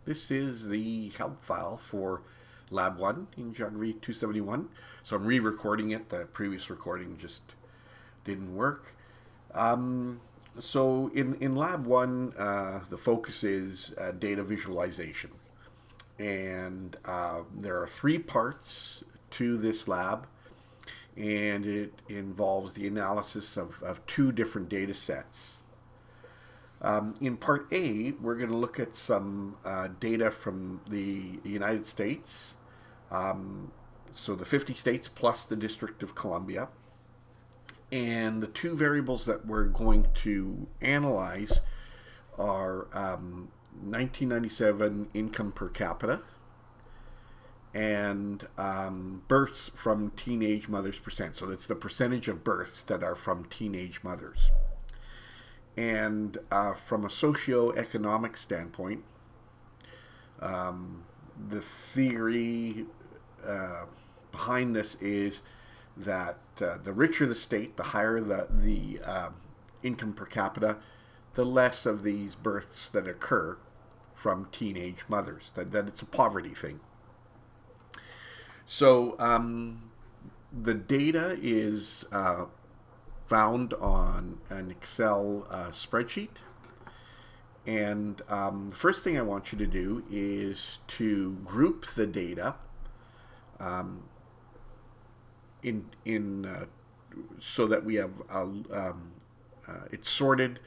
This is the help file for Lab 1 in Geography 271. So I'm re-recording it. The previous recording just didn't work. So in Lab 1, the focus is data visualization. And there are three parts to this lab, and it involves the analysis of two different data sets. In part A, we're going to look at some data from the United States, so the 50 states plus the District of Columbia. And the two variables that we're going to analyze are 1997 income per capita and births from teenage mothers percent. So that's the percentage of births that are from teenage mothers. And from a socio-economic standpoint, the theory behind this is that the richer the state, the higher the income per capita, the less of these births that occur from teenage mothers, that it's a poverty thing. So the data is found on an Excel spreadsheet. And the first thing I want you to do is to group the data so that we have it's sorted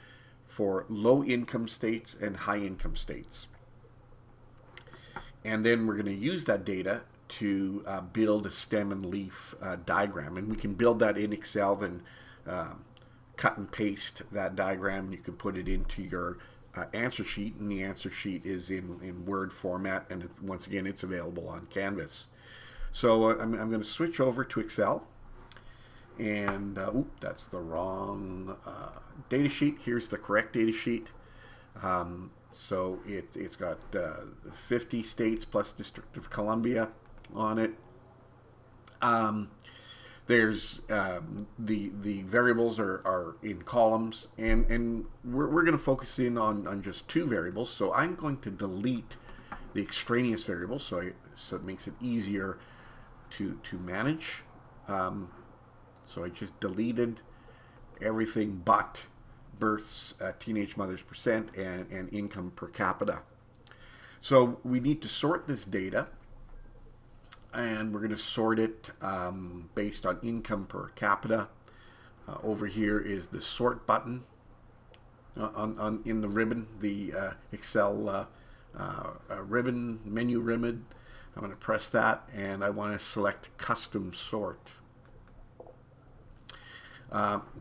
for low income states and high income states. And then we're going to use that data to build a stem and leaf diagram. And we can build that in Excel, then cut and paste that diagram. You can put it into your answer sheet, and the answer sheet is in Word format, and once again, it's available on Canvas. So I'm going to switch over to Excel, and that's the wrong data sheet. Here's the correct data sheet. So it's got 50 states plus District of Columbia on it. There's the variables are in columns, and we're going to focus in on just two variables. So I'm going to delete the extraneous variables, so it makes it easier to manage. So I just deleted everything but births, teenage mothers percent, and income per capita. So we need to sort this data, and we're going to sort it based on income per capita. Over here is the sort button in the ribbon, the Excel ribbon, menu ribbon. I'm going to press that, and I want to select custom sort.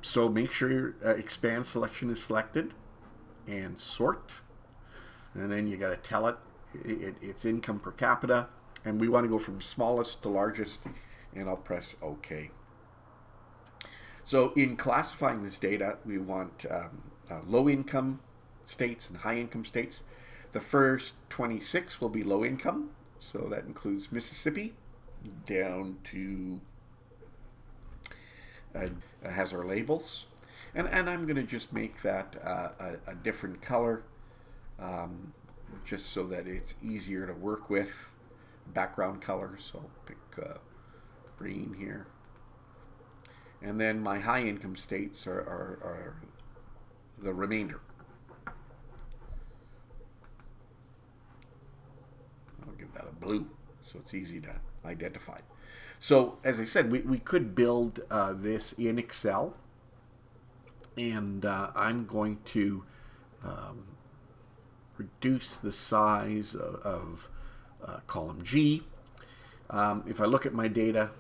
So make sure your expand selection is selected and sort, and then you got to tell it it's income per capita, and we want to go from smallest to largest, and I'll press OK. So in classifying this data, we want low income states and high income states. The first 26 will be low income, so that includes Mississippi down to has our labels, and I'm going to just make that a different color, just so that it's easier to work with. Background color, so pick green here. And then my high income states are the remainder. I'll give that a blue so it's easy to identify. So as I said, we could build this in Excel, and I'm going to reduce the size of column G. If I look at my data,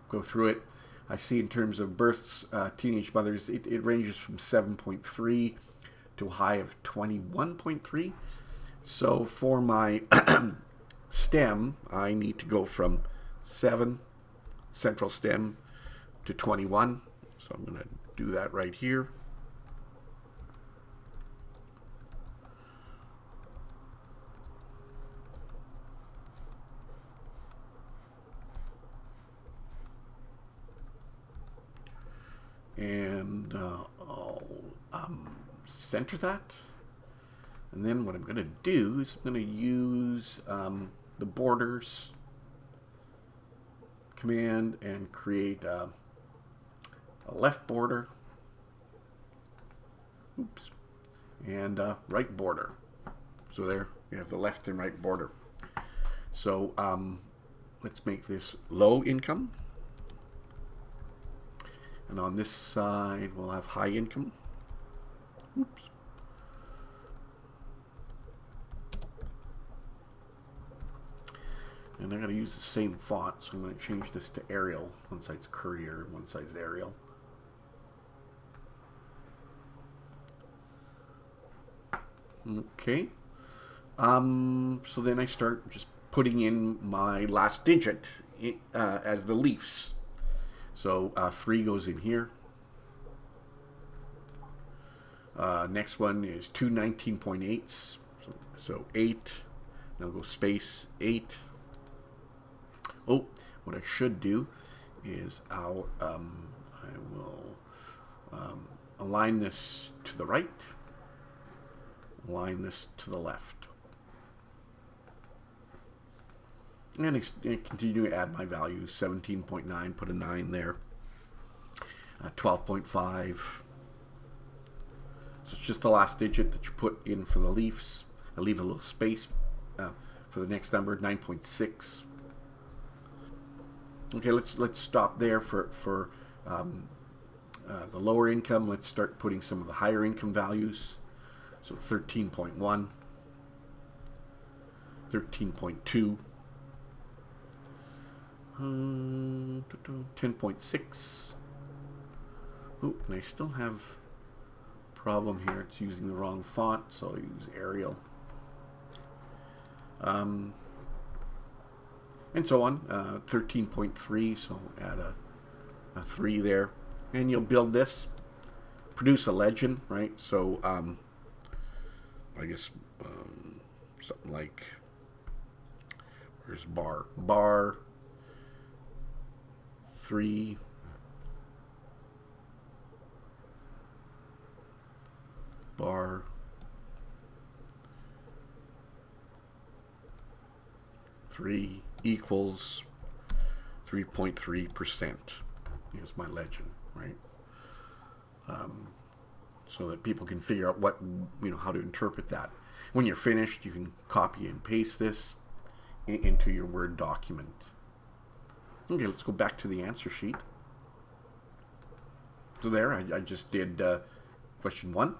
go through it, I see in terms of births, teenage mothers, it ranges from 7.3 to a high of 21.3. So for my stem, I need to go from 7 central stem to 21. So I'm going to do that right here. And I'll center that, And then what I'm going to do is I'm going to use the borders command and create a left border, oops, and a right border. So there you have the left and right border. So let's make this low income. And on this side, we'll have high income. Oops. And I'm going to use the same font, so I'm going to change this to Arial. One side's Courier, one side's Arial. Okay. So then I start just putting in my last digit as the leafs. So 3 goes in here. Next one is 2 19.8s. So 8. Now go space 8. Oh, what I should do is I will align this to the right, align this to the left. And continue to add my values. 17.9, put a 9 there. 12.5. So it's just the last digit that you put in for the leaves. I leave a little space for the next number, 9.6. Okay, let's stop there for the lower income. Let's start putting some of the higher income values. So 13.1, 13.2. 10.6. Oh, and I still have a problem here. It's using the wrong font, so I'll use Arial. And so on. 13.3, so add a 3 there. And you'll build this. Produce a legend, right? So I guess something like, where's bar? Bar 3 bar 3 equals 3.3%. Here's my legend, right? So that people can figure out what, how to interpret that. When you're finished, you can copy and paste this into your Word document. Okay, let's go back to the answer sheet. So there, I just did question 1.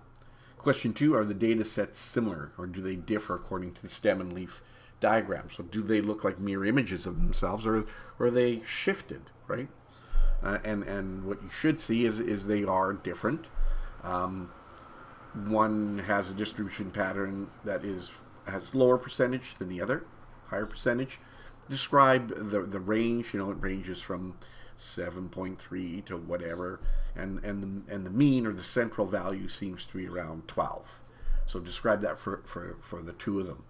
Question 2, are the data sets similar, or do they differ according to the stem and leaf diagram? So do they look like mirror images of themselves, or are they shifted, right? And what you should see is they are different. One has a distribution pattern that has lower percentage than the other, higher percentage. Describe the range. It ranges from 7.3 to whatever, and the mean or the central value seems to be around 12. So describe that for the two of them.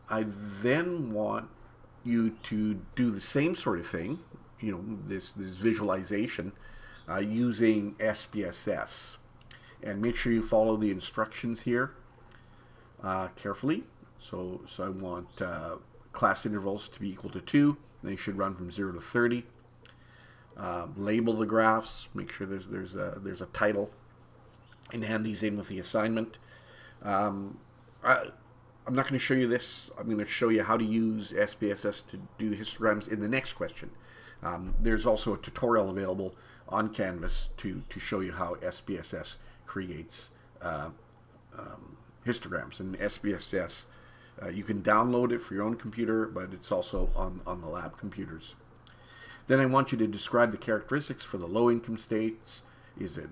I then want you to do the same sort of thing, this visualization using SPSS, and make sure you follow the instructions here carefully. So I want class intervals to be equal to 2. They should run from 0 to 30. Label the graphs. Make sure there's a title, and hand these in with the assignment. I'm not going to show you this. I'm going to show you how to use SPSS to do histograms in the next question. There's also a tutorial available on Canvas to show you how SPSS creates histograms. And SPSS, you can download it for your own computer, but it's also on the lab computers. Then I want you to describe the characteristics for the low income states. Is it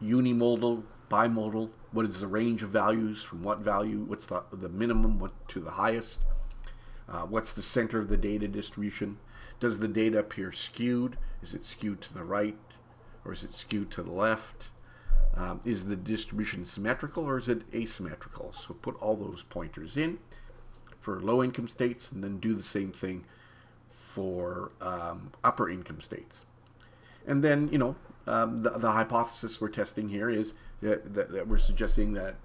unimodal, bimodal? What is the range of values? From what value? What's the minimum? What to the highest? What's the center of the data distribution? Does the data appear skewed? Is it skewed to the right, or is it skewed to the left? Is the distribution symmetrical, or is it asymmetrical? So put all those pointers in for low income states, and then do the same thing for upper income states. And then, the hypothesis we're testing here is that we're suggesting that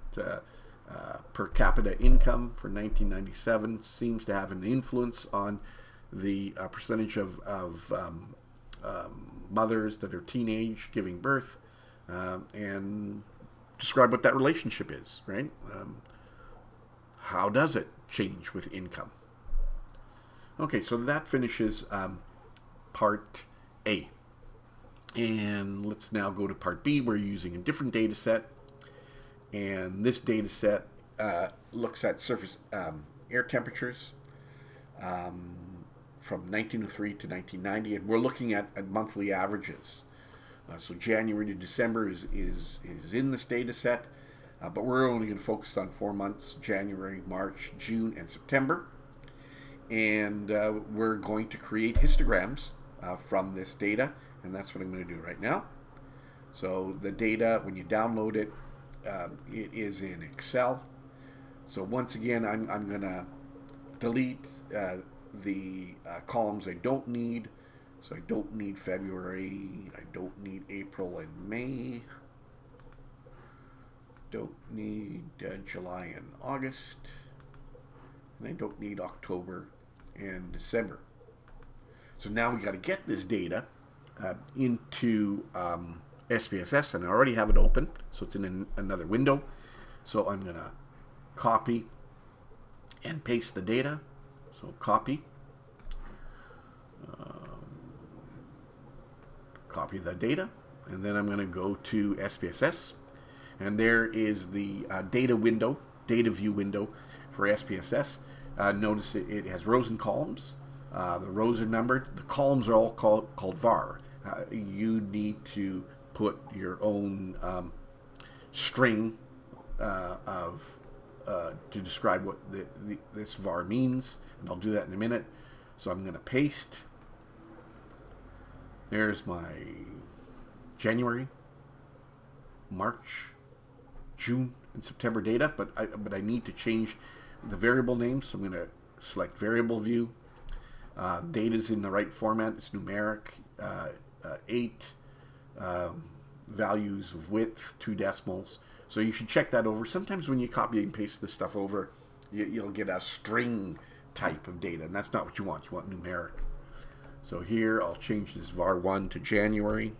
per capita income for 1997 seems to have an influence on the percentage of mothers that are teenage giving birth, and describe what that relationship is, right? How does it change with income? Okay, so that finishes part A. And let's now go to part B. We're using a different data set. And this data set looks at surface air temperatures from 1903 to 1990. And we're looking at monthly averages. So January to December is in this data set. But we're only going to focus on 4 months, January, March, June, and September. And we're going to create histograms from this data, and that's what I'm going to do right now. So the data, when you download it, it is in Excel. So once again, I'm going to delete the columns I don't need. So I don't need February, I don't need April and May, don't need July and August, and I don't need October and December. So now we got to get this data into SPSS, and I already have it open, so it's in another window. So I'm going to copy and paste the data. So copy the data, and then I'm going to go to SPSS, and there is the data view window for SPSS. Notice it has rows and columns. The rows are numbered. The columns are all called var. You need to put your own string to describe what this var means, and I'll do that in a minute. So I'm going to paste. There's my January, March, June, and September data, but I need to change the variable names, so I'm going to select variable view. Data's in the right format. It's numeric, 8 values of width, 2 decimals. So you should check that over. Sometimes when you copy and paste this stuff over, you'll get a string type of data, and that's not what you want. You want numeric. So here I'll change this var1 to January.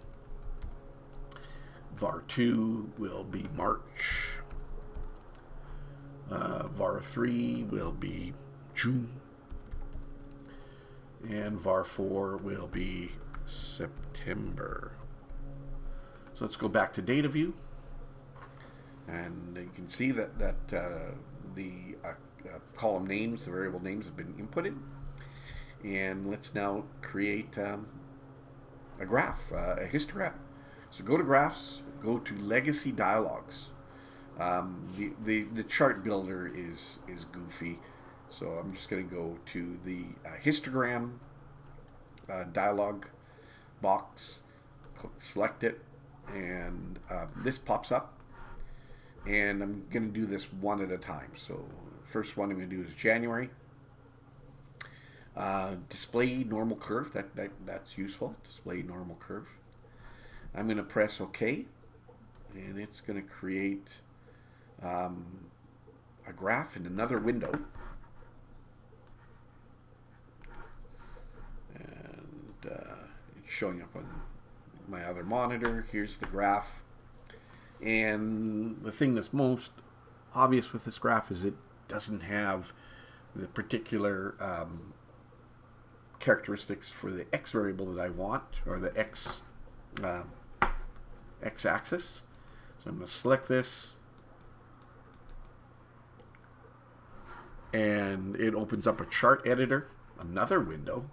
var2 will be March. var3 will be June. And var4 will be September. So let's go back to data view. And you can see that the column names, the variable names have been inputted. And let's now create a graph, a histogram. So go to graphs, go to legacy dialogues. The chart builder is goofy, so I'm just going to go to the histogram dialog box, select it, and this pops up. And I'm going to do this one at a time. So first one I'm going to do is January. Display normal curve, that's useful. Display normal curve. I'm going to press OK, and it's going to create a graph in another window. And it's showing up on my other monitor. Here's the graph. And the thing that's most obvious with this graph is it doesn't have the particular characteristics for the x variable that I want, or the x-axis. So I'm going to select this, and it opens up a chart editor, another window,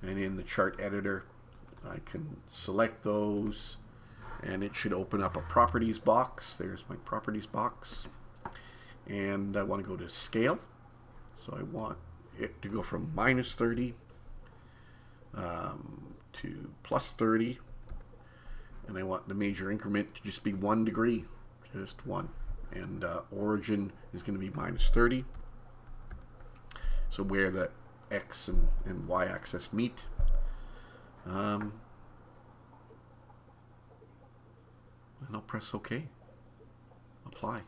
and in the chart editor I can select those, and it should open up a properties box. There's my properties box, and I want to go to scale, so I want it to go from -30 to +30, and I want the major increment to just be 1 degree, just 1, and origin is going to be -30, so where the x and y axis meet. And I'll press OK. Apply.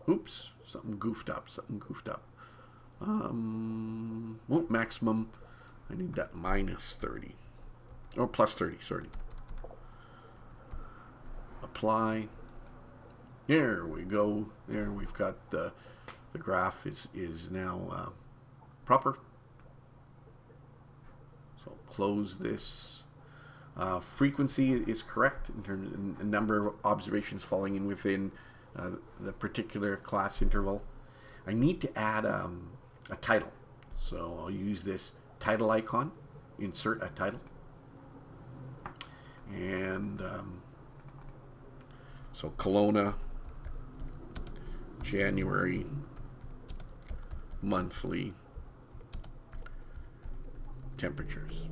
Oops, something goofed up. Maximum. I need that minus 30. Or plus 30, sorry. Apply. There we go. There we've got the graph is now proper. So close this. Frequency is correct in terms of the number of observations falling in within the particular class interval. I need to add a title. So I'll use this title icon, insert a title. And so Kelowna, January, monthly temperatures.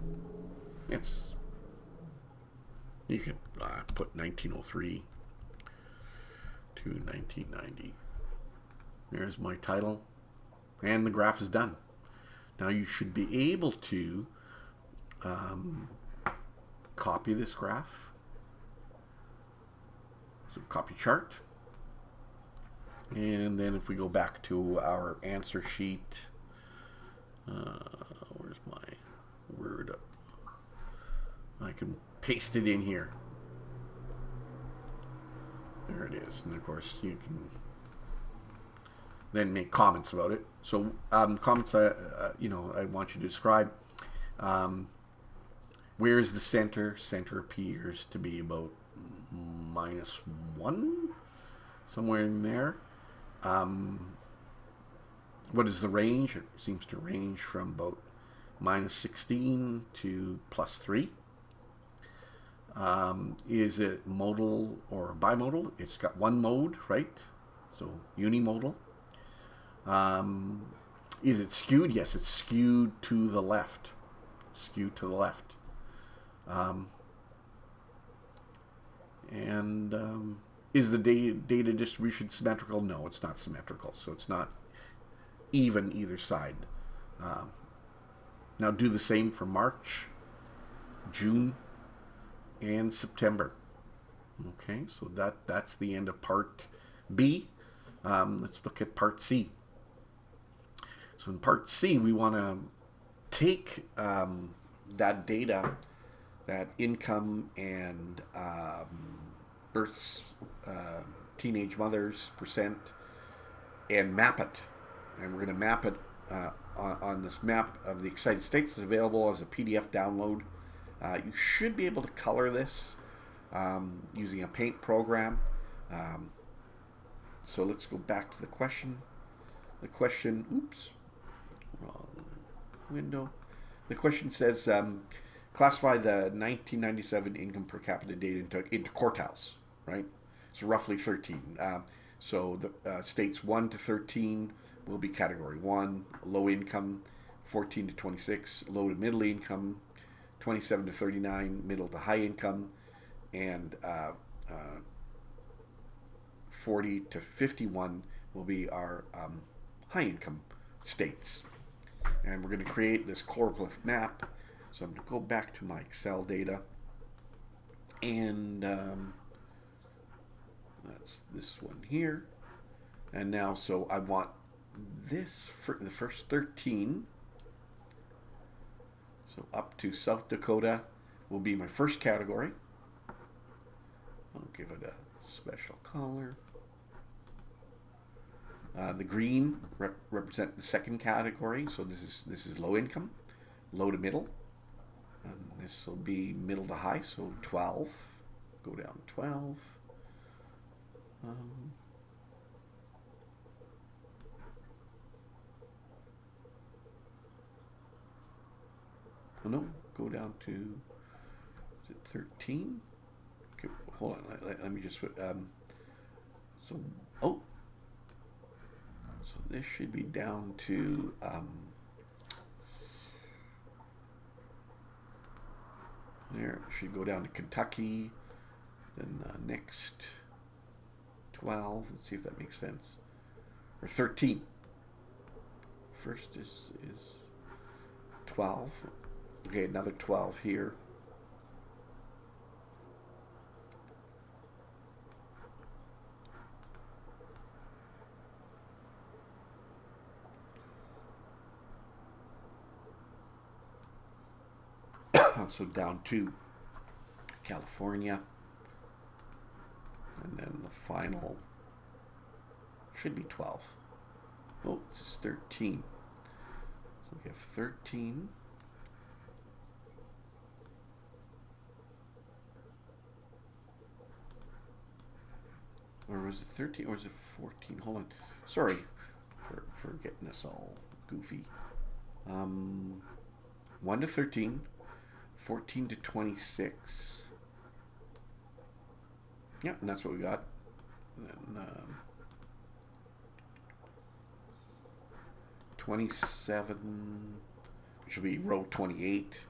You can put 1903 to 1990. There's my title, and the graph is done. Now you should be able to copy this graph. So copy chart. And then if we go back to our answer sheet, where's my Word? I can paste it in here. There it is. And of course you can then make comments about it. So comments, I want you to describe. Where's the center? Center appears to be about -1, somewhere in there. What is the range? It seems to range from about -16 to +3. Is it modal or bimodal? It's got one mode, right? So unimodal. Is it skewed? Yes, it's skewed to the left. Skewed to the left. Is the data distribution symmetrical? No, it's not symmetrical. So it's not even either side. Now do the same for March, June, and September. Okay, so that's the end of part B. Let's look at part C. So in part C, we want to take that data, that income and births, teenage mothers percent, and map it. And we're going to map it on this map of the excited states. It's available as a PDF download. You should be able to color this using a paint program. So let's go back to the question. The question, oops, wrong window. The question says, classify the 1997 income per capita data into quartiles, right? So roughly 13. So the states 1 to 13 will be category 1, low income, 14 to 26, low to middle income, 27 to 39, middle to high income, and 40 to 51 will be our high income states. And we're going to create this choroglyph map. So I'm going to go back to my Excel data, and that's this one here. And now, so I want this for the first 13. So up to South Dakota will be my first category. I'll give it a special color. The green represent the second category. So this is low income, low to middle. And this will be middle to high, so 12. Go down 12. Oh no, go down to, is it 13? Okay, hold on, let me just put, so this should be down to, there, it should go down to Kentucky, then next 12, let's see if that makes sense, or 13. First is 12. Okay, another 12 here. So down to California. And then the final should be 12. Oh, this is 13. So we have 13. Or was it 13 or was it 14? Hold on. Sorry for getting this all goofy. 1 to 13, 14 to 26. Yeah, and that's what we got. And then 27, which will be row 28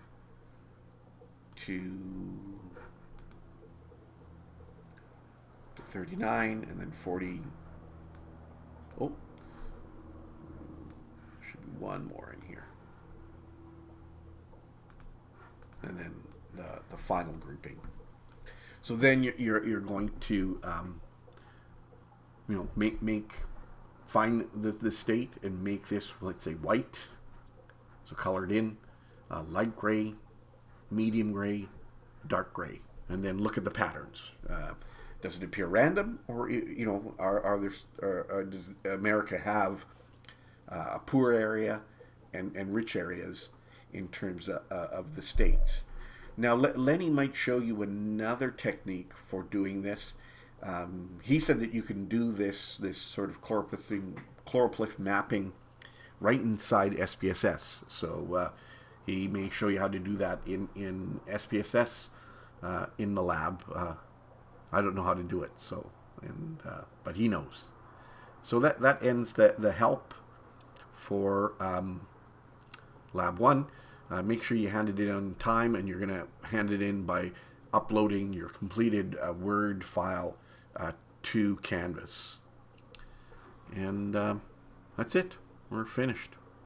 to 39, and then 40. Oh, should be one more in here, and then the final grouping. So then you're going to find the state and make this, let's say, white, so colored in, light gray, medium gray, dark gray, and then look at the patterns. Does it appear random, or does America have a poor area and rich areas in terms of the states? Now, Lenny might show you another technique for doing this. He said that you can do this sort of choropleth mapping right inside SPSS. So he may show you how to do that in SPSS in the lab. I don't know how to do it, but he knows. So that ends the help for Lab 1. Make sure you hand it in on time, and you're going to hand it in by uploading your completed Word file to Canvas. And that's it. We're finished.